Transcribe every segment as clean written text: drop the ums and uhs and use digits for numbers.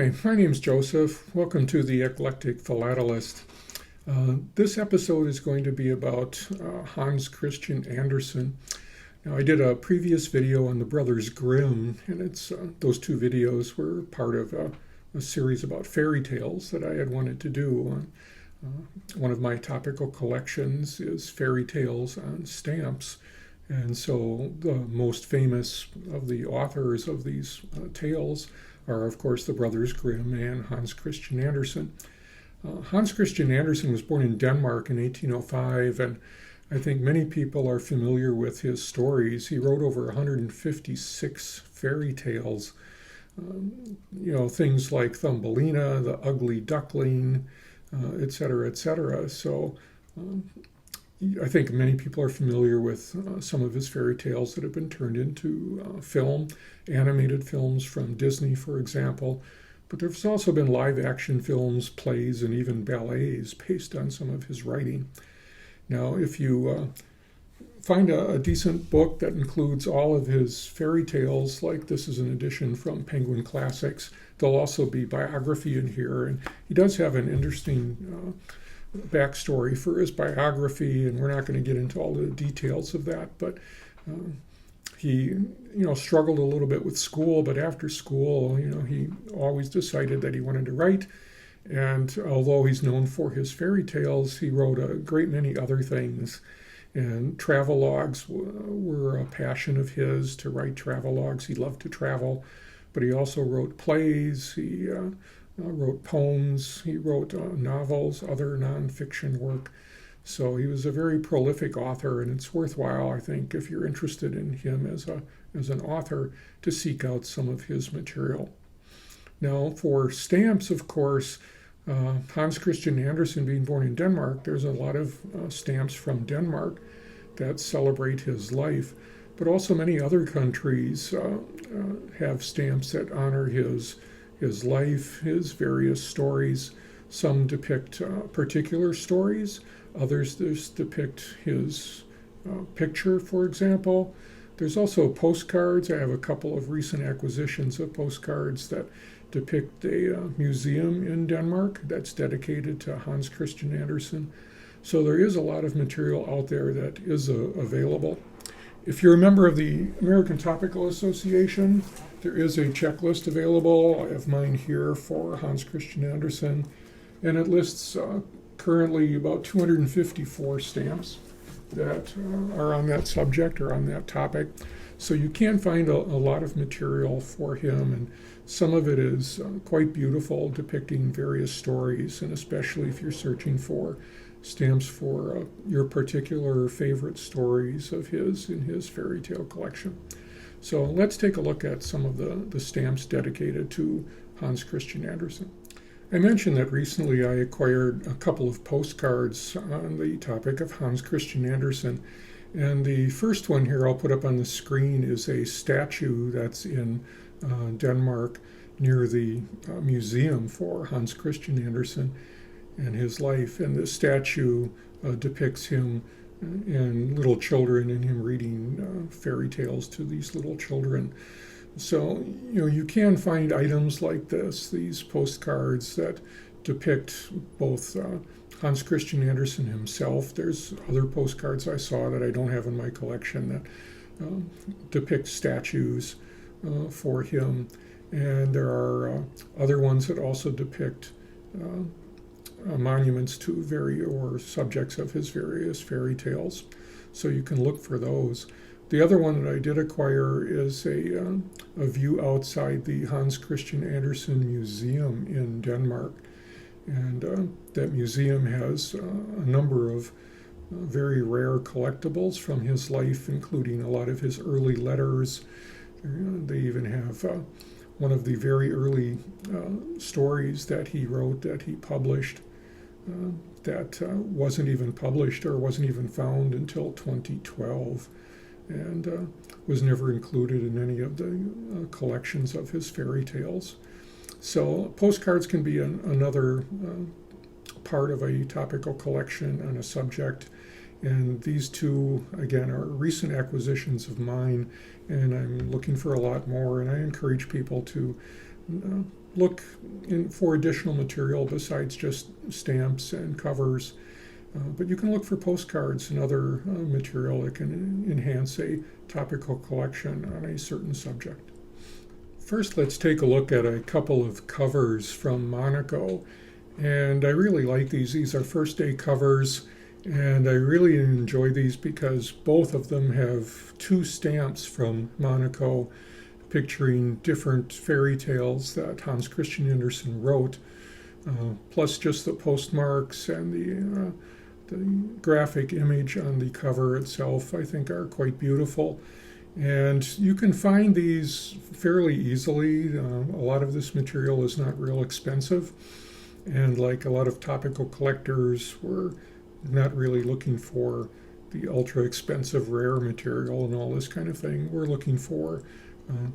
Hi, my name's Joseph. Welcome to the Eclectic Philatelist. This episode is going to be about Hans Christian Andersen. Now, I did a previous video on the Brothers Grimm, and those two videos were part of a series about fairy tales that I had wanted to do. One of my topical collections is fairy tales on stamps, and so the most famous of the authors of these tales are, of course, the Brothers Grimm and Hans Christian Andersen. Hans Christian Andersen was born in Denmark in 1805, and I think many people are familiar with his stories. He wrote over 156 fairy tales, things like Thumbelina, the Ugly Duckling, etc., etc. So I think many people are familiar with some of his fairy tales that have been turned into film, animated films from Disney, for example. But there's also been live action films, plays, and even ballets based on some of his writing. Now, if you find a decent book that includes all of his fairy tales, like this is an edition from Penguin Classics, there'll also be biography in here. And he does have an interesting backstory for his biography, and we're not going to get into all the details of that, but he struggled a little bit with school, but after school he always decided that he wanted to write. And although he's known for his fairy tales, he wrote a great many other things, and travelogues were a passion of his, to write travelogues. He loved to travel, but he also wrote plays. He wrote poems, he wrote novels, other nonfiction work. So he was a very prolific author, and it's worthwhile, I think, if you're interested in him as an author, to seek out some of his material. Now, for stamps, of course, Hans Christian Andersen being born in Denmark, there's a lot of stamps from Denmark that celebrate his life, but also many other countries have stamps that honor his life, his various stories. Some depict particular stories, others just depict his picture, for example. There's also postcards. I have a couple of recent acquisitions of postcards that depict a museum in Denmark that's dedicated to Hans Christian Andersen. So there is a lot of material out there that is available. If you're a member of the American Topical Association, there is a checklist available. I have mine here for Hans Christian Andersen, and it lists currently about 254 stamps that are on that subject or on that topic. So you can find a lot of material for him, and some of it is quite beautiful, depicting various stories, and especially if you're searching for stamps for your particular favorite stories of his in his fairy tale collection. So let's take a look at some of the stamps dedicated to Hans Christian Andersen. I mentioned that recently I acquired a couple of postcards on the topic of Hans Christian Andersen. And the first one here I'll put up on the screen is a statue that's in Denmark near the museum for Hans Christian Andersen and his life. And this statue depicts him and little children, and him reading fairy tales to these little children. So, you can find items like this, these postcards that depict both Hans Christian Andersen himself. There's other postcards I saw that I don't have in my collection that depict statues for him. And there are other ones that also depict monuments to or subjects of his various fairy tales. So you can look for those. The other one that I did acquire is a view outside the Hans Christian Andersen Museum in Denmark. And that museum has a number of very rare collectibles from his life, including a lot of his early letters. They even have one of the very early stories that he wrote, that he published, that wasn't even published or wasn't even found until 2012, and was never included in any of the collections of his fairy tales. So postcards can be another part of a topical collection on a subject. And these two, again, are recent acquisitions of mine, and I'm looking for a lot more. And I encourage people to look for additional material besides just stamps and covers. But you can look for postcards and other material that can enhance a topical collection on a certain subject. First, let's take a look at a couple of covers from Monaco. And I really like these. These are first day covers, and I really enjoy these because both of them have two stamps from Monaco picturing different fairy tales that Hans Christian Andersen wrote, plus just the postmarks and the graphic image on the cover itself, I think, are quite beautiful. And you can find these fairly easily. A lot of this material is not real expensive. And like a lot of topical collectors, we're not really looking for the ultra expensive rare material and all this kind of thing. We're looking for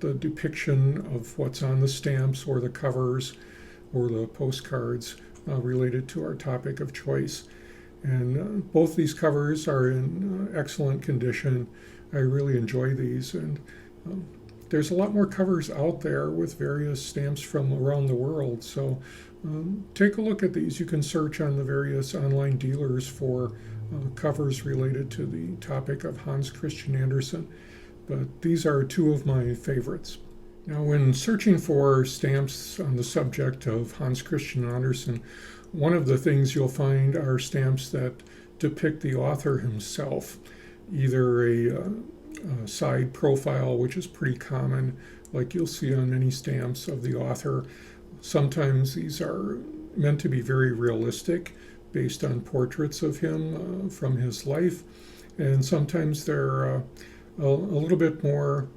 the depiction of what's on the stamps or the covers or the postcards related to our topic of choice. And both these covers are in excellent condition. I really enjoy these, and there's a lot more covers out there with various stamps from around the world, so take a look at these. You can search on the various online dealers for covers related to the topic of Hans Christian Andersen, but these are two of my favorites. Now, when searching for stamps on the subject of Hans Christian Andersen, one of the things you'll find are stamps that depict the author himself, either a side profile, which is pretty common, like you'll see on many stamps of the author. Sometimes these are meant to be very realistic, based on portraits of him from his life, and sometimes they're a little bit more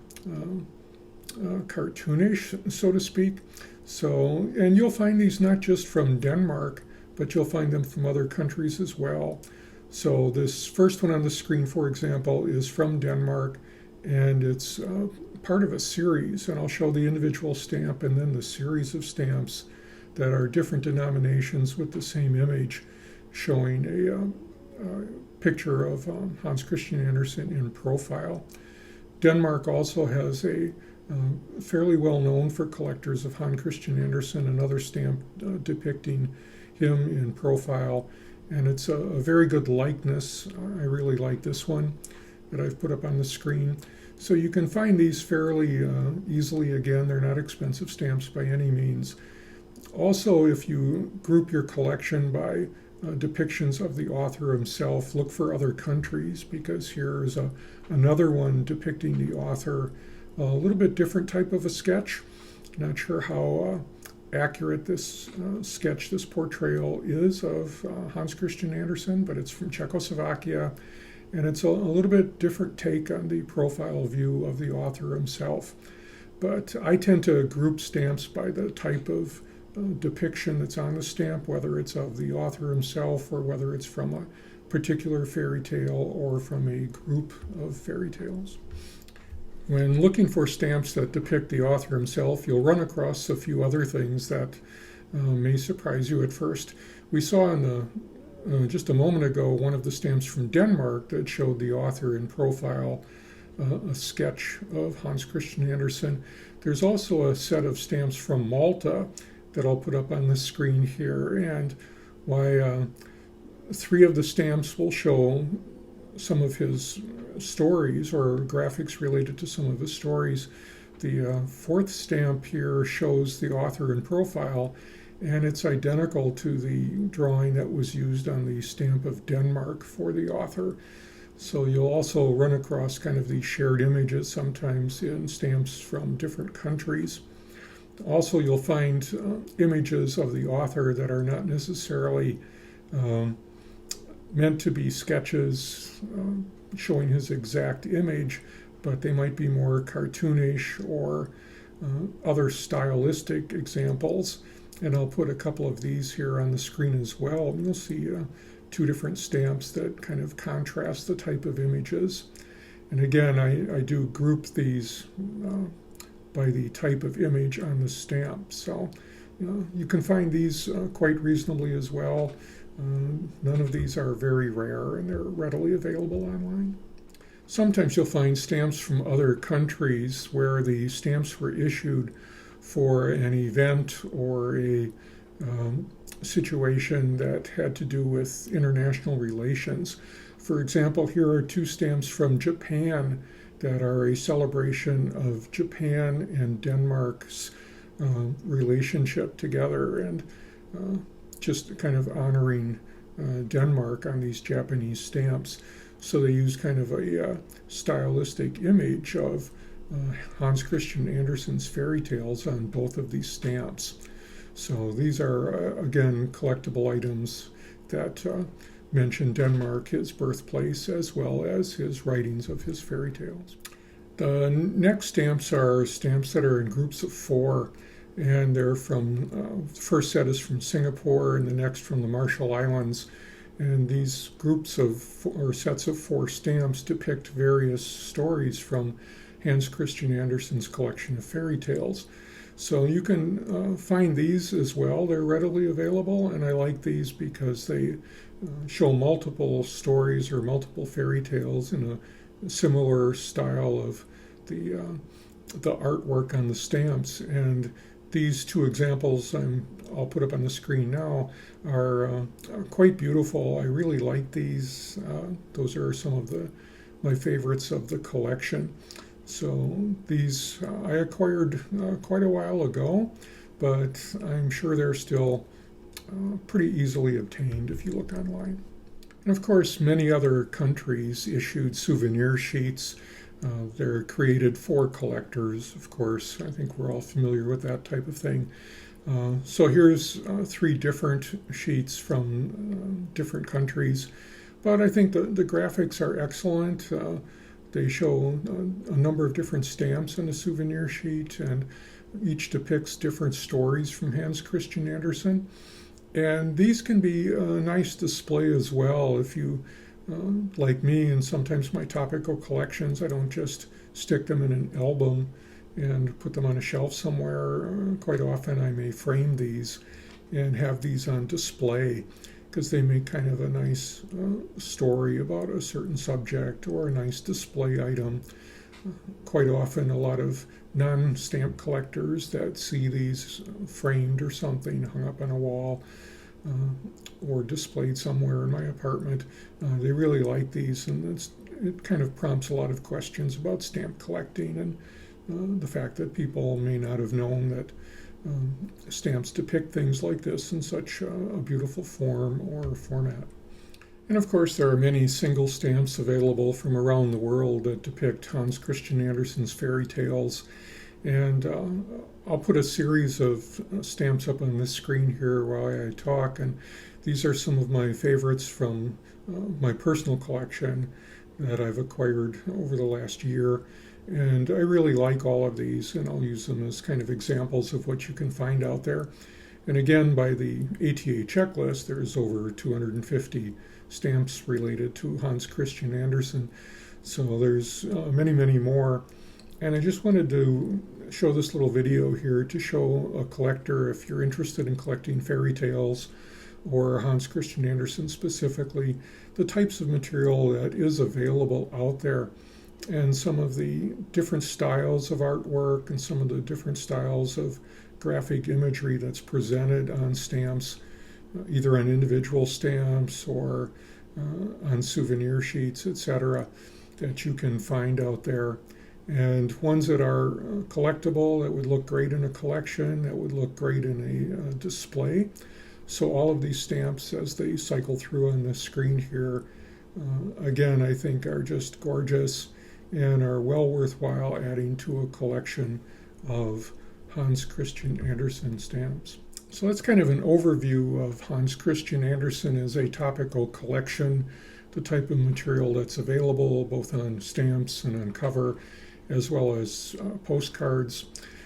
cartoonish, so to speak. So, and you'll find these not just from Denmark, but you'll find them from other countries as well. So this first one on the screen, for example, is from Denmark, and it's part of a series, and I'll show the individual stamp and then the series of stamps that are different denominations with the same image, showing a picture of Hans Christian Andersen in profile. Denmark also has a fairly well known for collectors of Hans Christian Andersen, another stamp depicting him in profile, and it's a very good likeness. I really like this one that I've put up on the screen. So you can find these fairly easily. Again, they're not expensive stamps by any means. Also, if you group your collection by depictions of the author himself, look for other countries, because here is another one depicting the author, a little bit different type of a sketch. Not sure how accurate this sketch, this portrayal is of Hans Christian Andersen, but it's from Czechoslovakia, and it's a little bit different take on the profile view of the author himself. But I tend to group stamps by the type of depiction that's on the stamp, whether it's of the author himself or whether it's from a particular fairy tale or from a group of fairy tales. When looking for stamps that depict the author himself, you'll run across a few other things that may surprise you at first. We saw just a moment ago one of the stamps from Denmark that showed the author in profile, a sketch of Hans Christian Andersen. There's also a set of stamps from Malta that I'll put up on the screen here, and why three of the stamps will show some of his stories or graphics related to some of his stories. The fourth stamp here shows the author in profile, and it's identical to the drawing that was used on the stamp of Denmark for the author. So you'll also run across kind of these shared images sometimes in stamps from different countries. Also, you'll find images of the author that are not necessarily meant to be sketches showing his exact image, but they might be more cartoonish or other stylistic examples. And I'll put a couple of these here on the screen as well. And you'll see two different stamps that kind of contrast the type of images. And again, I do group these by the type of image on the stamp. So you can find these quite reasonably as well. None of these are very rare, and they're readily available online. Sometimes you'll find stamps from other countries where the stamps were issued for an event or a situation that had to do with international relations. For example, here are two stamps from Japan that are a celebration of Japan and Denmark's relationship together, and just kind of honoring Denmark on these Japanese stamps. So they use kind of a stylistic image of Hans Christian Andersen's fairy tales on both of these stamps. So these are, again, collectible items that mention Denmark, his birthplace, as well as his writings of his fairy tales. The next stamps are stamps that are in groups of 4, and they're from, the first set is from Singapore and the next from the Marshall Islands. And these groups of, or sets of 4 stamps depict various stories from Hans Christian Andersen's collection of fairy tales. So you can find these as well. They're readily available, and I like these because they show multiple stories or multiple fairy tales in a similar style of the artwork on the stamps. And these 2 examples I'll put up on the screen now are quite beautiful. I really like these. Those are some of my favorites of the collection. So these I acquired quite a while ago, but I'm sure they're still pretty easily obtained if you look online. And of course, many other countries issued souvenir sheets. They're created for collectors, of course. I think we're all familiar with that type of thing. So here's 3 different sheets from different countries, but I think the graphics are excellent. They show a number of different stamps on a souvenir sheet, and each depicts different stories from Hans Christian Andersen. And these can be a nice display as well if you, like me and sometimes my topical collections, I don't just stick them in an album and put them on a shelf somewhere. Quite often I may frame these and have these on display, because they make kind of a nice story about a certain subject or a nice display item. Quite often a lot of non-stamp collectors that see these framed or something hung up on a wall or displayed somewhere in my apartment, they really like these, and it kind of prompts a lot of questions about stamp collecting and the fact that people may not have known that stamps depict things like this in such a beautiful form or format. And of course, there are many single stamps available from around the world that depict Hans Christian Andersen's fairy tales. And I'll put a series of stamps up on this screen here while I talk. And these are some of my favorites from my personal collection that I've acquired over the last year. And I really like all of these, and I'll use them as kind of examples of what you can find out there. And again, by the ATA checklist, there's over 250 stamps related to Hans Christian Andersen. So there's many, many more. And I just wanted to show this little video here to show a collector, if you're interested in collecting fairy tales or Hans Christian Andersen specifically, the types of material that is available out there, and some of the different styles of artwork and some of the different styles of graphic imagery that's presented on stamps, either on individual stamps or on souvenir sheets, etc., that you can find out there. And ones that are collectible, that would look great in a collection, that would look great in a display. So all of these stamps, as they cycle through on the screen here, again, I think are just gorgeous and are well worthwhile adding to a collection of Hans Christian Andersen stamps. So that's kind of an overview of Hans Christian Andersen as a topical collection, the type of material that's available both on stamps and on cover, as well as postcards.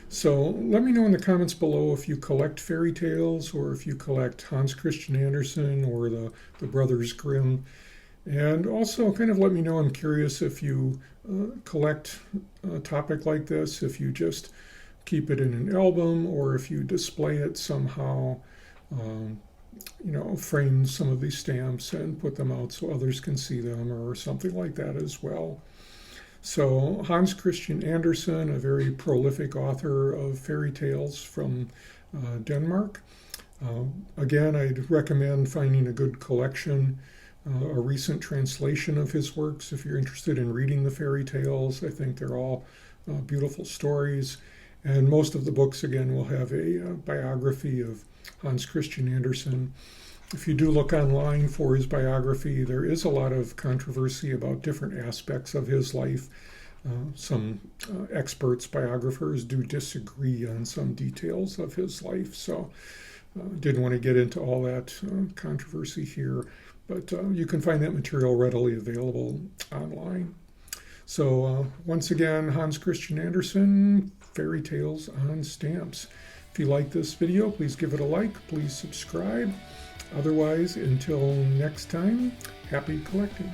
So let me know in the comments below if you collect fairy tales or if you collect Hans Christian Andersen or the Brothers Grimm. And also kind of let me know, I'm curious if you collect a topic like this, if you just keep it in an album or if you display it somehow, frame some of these stamps and put them out so others can see them or something like that as well. So Hans Christian Andersen, a very prolific author of fairy tales from Denmark. Again, I'd recommend finding a good collection, a recent translation of his works if you're interested in reading the fairy tales. I think they're all beautiful stories. And most of the books, again, will have a biography of Hans Christian Andersen. If you do look online for his biography, there is a lot of controversy about different aspects of his life. Some experts, biographers, do disagree on some details of his life. So didn't want to get into all that controversy here, but you can find that material readily available online. So once again, Hans Christian Andersen, Fairy Tales on Stamps. If you like this video, please give it a like, please subscribe. Otherwise, until next time, happy collecting.